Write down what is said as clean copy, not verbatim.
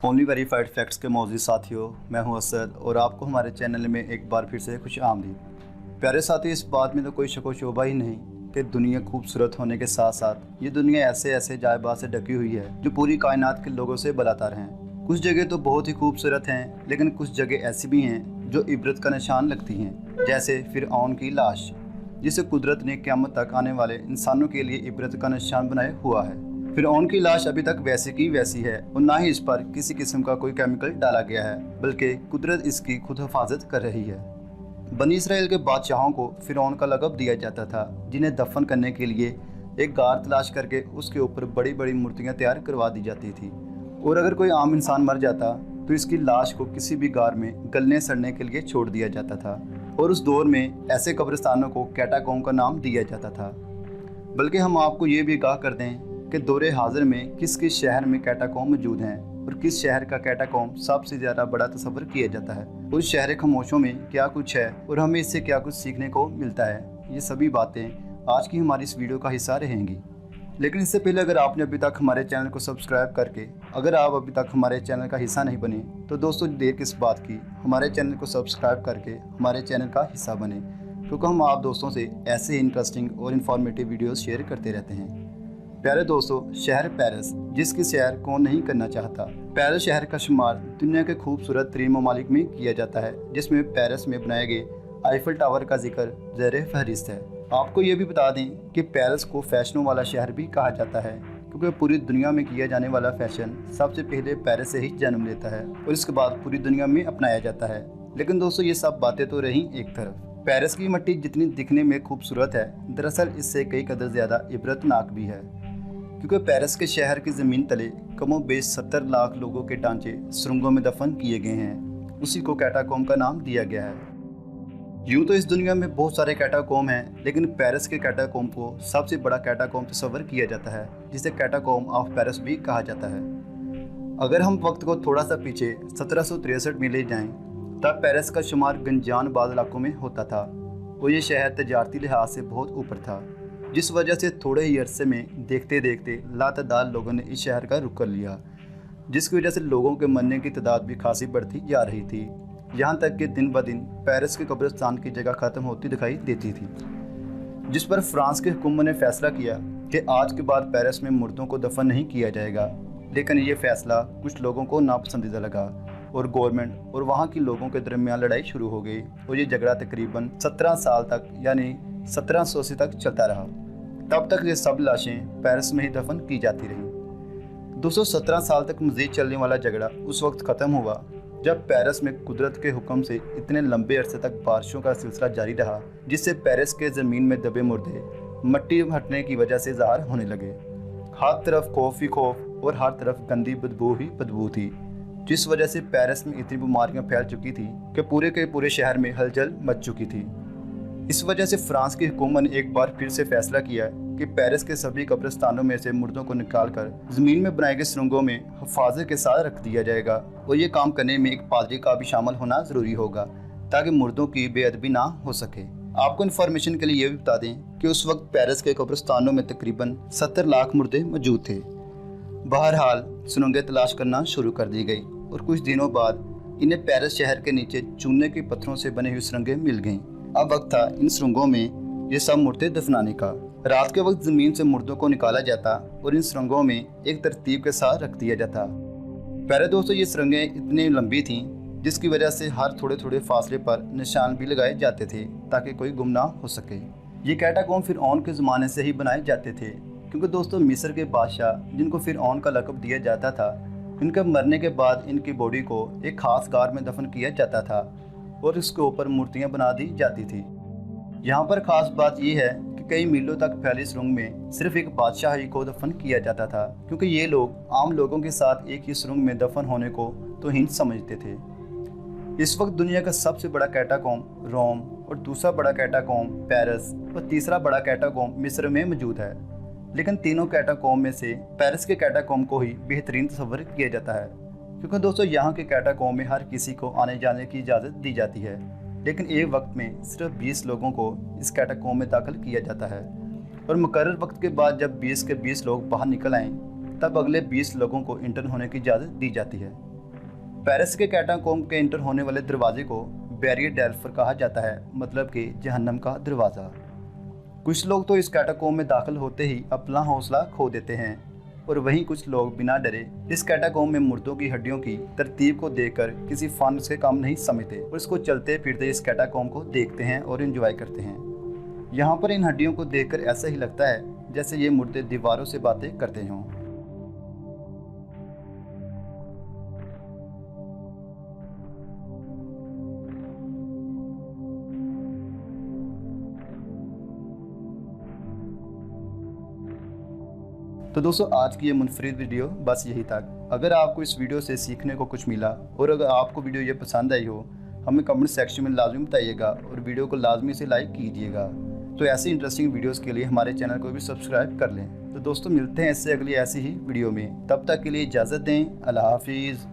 Only verified facts के मौजूद साथियों, मैं हूं असद और आपको हमारे चैनल में एक बार फिर से खुश आमदीद। प्यारे साथियों, इस बात में तो कोई शक व शोभा ही नहीं कि दुनिया खूबसूरत होने के साथ साथ ये दुनिया ऐसे ऐसे जायबाज से ढकी हुई है जो पूरी कायनात के लोगों से बलातार हैं। कुछ जगह तो बहुत ही खूबसूरत हैं, लेकिन कुछ जगह ऐसी भी हैं जो इबरत का निशान लगती हैं, जैसे फिरऔन की लाश, जिसे कुदरत ने क़यामत तक आने वाले इंसानों के लिए इबरत का निशान बनाया हुआ है। फिरऔन की लाश अभी तक वैसी की वैसी है और ना ही इस पर किसी किस्म का कोई केमिकल डाला गया है, बल्कि कुदरत इसकी खुद हिफाजत कर रही है। बनी इसराइल के बादशाहों को फिरऔन का लक़ब दिया जाता था, जिन्हें दफन करने के लिए एक गार तलाश करके उसके ऊपर बड़ी बड़ी मूर्तियां तैयार करवा दी जाती थी। और अगर कोई आम इंसान मर जाता तो इसकी लाश को किसी भी गार में गलने सड़ने के लिए छोड़ दिया जाता था, और उस दौर में ऐसे कब्रिस्तानों को कैटाकॉम्ब का नाम दिया जाता था। बल्कि हम आपको ये भी आगाह कर दें कि दौरे हाजिर में किस किस शहर में कैटाकॉम्ब मौजूद हैं और किस शहर का कैटाकॉम्ब सबसे ज़्यादा बड़ा तस्वर किया जाता है। उस शहर खामोशों में क्या कुछ है और हमें इससे क्या कुछ सीखने को मिलता है, ये सभी बातें आज की हमारी इस वीडियो का हिस्सा रहेंगी। लेकिन इससे पहले अगर आपने अभी तक हमारे चैनल को सब्सक्राइब करके अगर आप अभी तक हमारे चैनल का हिस्सा नहीं बने तो दोस्तों देर किस बात की, हमारे चैनल को सब्सक्राइब करके हमारे चैनल का हिस्सा बने, क्योंकि हम आप दोस्तों से ऐसे ही इंटरेस्टिंग और इन्फॉर्मेटिव वीडियोस शेयर करते रहते हैं। प्यारे दोस्तों, शहर पेरिस, जिसकी सैर कौन नहीं करना चाहता। पेरिस शहर का शुमार दुनिया के खूबसूरत तरीन ममालिक में किया जाता है, जिसमें पेरिस में बनाए गए आईफल टावर का जिक्र ज़ेर फहरिस्त है। आपको ये भी बता दें कि पेरिस को फैशनों वाला शहर भी कहा जाता है, क्योंकि पूरी दुनिया में किया जाने वाला फैशन सबसे पहले पेरिस से ही जन्म लेता है और इसके बाद पूरी दुनिया में अपनाया जाता है। लेकिन दोस्तों, ये सब बातें तो रहीं एक तरफ। पेरिस की मिट्टी जितनी दिखने में खूबसूरत है, दरअसल इससे कई कदर ज़्यादा इबरतनाक भी है, क्योंकि पेरिस के शहर की ज़मीन तले कमोबेश 70 लाख लोगों के ढांचे सुरंगों में दफन किए गए हैं। उसी को कैटाकॉम्ब का नाम दिया गया है। यूँ तो इस दुनिया में बहुत सारे कैटाकॉम्ब हैं, लेकिन पेरिस के कैटाकॉम्ब को सबसे बड़ा कैटाकॉम्ब तस्वर किया जाता है, जिसे कैटाकॉम्ब ऑफ पेरिस भी कहा जाता है। अगर हम वक्त को थोड़ा सा पीछे 1763 में ले जाएँ, तब पेरिस का शुमार गंजान बाद इलाकों में होता था और ये शहर तजारती लिहाज से बहुत ऊपर था, जिस वजह से थोड़े ही अरसे में देखते देखते लातादाद लोगों ने इस शहर का रुख कर लिया, जिसकी वजह से लोगों के मरने की तादाद भी खासी बढ़ती जा रही थी। यहाँ तक कि दिन ब दिन पेरिस के कब्रिस्तान की जगह ख़त्म होती दिखाई देती थी, जिस पर फ्रांस के हुकूमत ने फैसला किया कि आज के बाद पेरिस में मुर्दों को दफन नहीं किया जाएगा। लेकिन ये फैसला कुछ लोगों को नापसंदीदा लगा और गवर्नमेंट और वहाँ के लोगों के दरमियान लड़ाई शुरू हो गई और ये झगड़ा तकरीबन 17 साल तक यानी 1780 तक चलता रहा। तब तक ये सब लाशें पेरिस में ही दफन की जाती रहीं। 217 साल तक मज़ीद चलने वाला झगड़ा उस वक्त ख़त्म हुआ जब पेरिस में कुदरत के हुक्म से इतने लंबे अरसे तक बारिशों का सिलसिला जारी रहा, जिससे पेरिस के ज़मीन में दबे मुर्दे मिट्टी हटने की वजह से ज़ाहिर होने लगे। हर तरफ खौफ ही खौफ और हर तरफ गंदी बदबू ही बदबू थी, जिस वजह से पेरिस में इतनी बीमारियां फैल चुकी थी कि पूरे के पूरे शहर में हलचल मच चुकी थी। इस वजह से फ्रांस की हुकूमत ने एक बार फिर से फैसला किया कि पेरिस के सभी कब्रिस्तानों में से मुर्दों को निकालकर ज़मीन में बनाए गए सुरंगों में हिफाजत के साथ रख दिया जाएगा, और ये काम करने में एक पादरी का भी शामिल होना ज़रूरी होगा ताकि मुर्दों की बेअदबी ना हो सके। आपको इन्फॉर्मेशन के लिए ये भी बता दें कि उस वक्त पेरिस के कब्रिस्तानों में तकरीबन 70 लाख मुर्दे मौजूद थे। बहरहाल सुरंगें तलाश करना शुरू कर दी गई और कुछ दिनों बाद इन्हें पेरिस शहर के नीचे चूने के पत्थरों से बनी हुई सुरंगें मिल गईं। अब वक्त था इन सुरंगों में ये सब मुर्दे दफनाने का। रात के वक्त ज़मीन से मुर्दों को निकाला जाता और इन सुरंगों में एक तरतीब के साथ रख दिया जाता। प्यारे दोस्तों, ये सुरंगें इतनी लंबी थीं जिसकी वजह से हर थोड़े थोड़े फासले पर निशान भी लगाए जाते थे ताकि कोई गुम ना हो सके। ये कैटाकॉम्ब फिरऔन के ज़माने से ही बनाए जाते थे, क्योंकि दोस्तों मिस्र के बादशाह जिनको फिरऔन का लक़ब दिया जाता था, इनके मरने के बाद इनकी बॉडी को एक ख़ास गार में दफन किया जाता था और इसके ऊपर मूर्तियां बना दी जाती थी। यहाँ पर ख़ास बात यह है कि कई मीलों तक फैली सुरंग में सिर्फ एक बादशाह ही को दफन किया जाता था, क्योंकि ये लोग आम लोगों के साथ एक ही सुरंग में दफन होने को तो हीन समझते थे। इस वक्त दुनिया का सबसे बड़ा कैटाकॉम्ब रोम और दूसरा बड़ा कैटाकॉम्ब पेरिस और तीसरा बड़ा कैटाकॉम्ब मिस्र में मौजूद है। लेकिन तीनों कैटाकॉम्ब में से पेरिस के कैटाकॉम्ब को ही बेहतरीन तस्वर किया जाता है, क्योंकि दोस्तों यहाँ के कैटाकॉम्ब में हर किसी को आने जाने की इजाज़त दी जाती है, लेकिन एक वक्त में सिर्फ 20 लोगों को इस कैटाकॉम्ब में दाखिल किया जाता है और मुकर्रर वक्त के बाद जब 20 के 20 लोग बाहर निकल आएँ, तब अगले 20 लोगों को इंटर्न होने की इजाज़त दी जाती है। पेरिस के कैटाकोम्ब के इंटर होने वाले दरवाजे को बैरियर डेल्फर कहा जाता है, मतलब कि जहन्नम का दरवाज़ा। कुछ लोग तो इस कैटाकोम्ब में दाखिल होते ही अपना हौसला खो देते हैं और वहीं कुछ लोग बिना डरे इस कैटाकोम्ब में मुर्दों की हड्डियों की तरतीब को देखकर किसी फन से कम नहीं समझते और इसको चलते फिरते इस कैटाकोम्ब को देखते हैं और एंजॉय करते हैं। यहाँ पर इन हड्डियों को देखकर ऐसा ही लगता है जैसे ये मुर्दे दीवारों से बातें करते हों। तो दोस्तों, आज की ये मुनफरिद वीडियो बस यही तक। अगर आपको इस वीडियो से सीखने को कुछ मिला और अगर आपको वीडियो ये पसंद आई हो, हमें कमेंट सेक्शन में लाजमी बताइएगा और वीडियो को लाजमी से लाइक कीजिएगा। तो ऐसी इंटरेस्टिंग वीडियोस के लिए हमारे चैनल को भी सब्सक्राइब कर लें। तो दोस्तों, मिलते हैं इससे अगली ऐसी ही वीडियो में। तब तक के लिए इजाज़त दें। अल्लाह हाफिज़।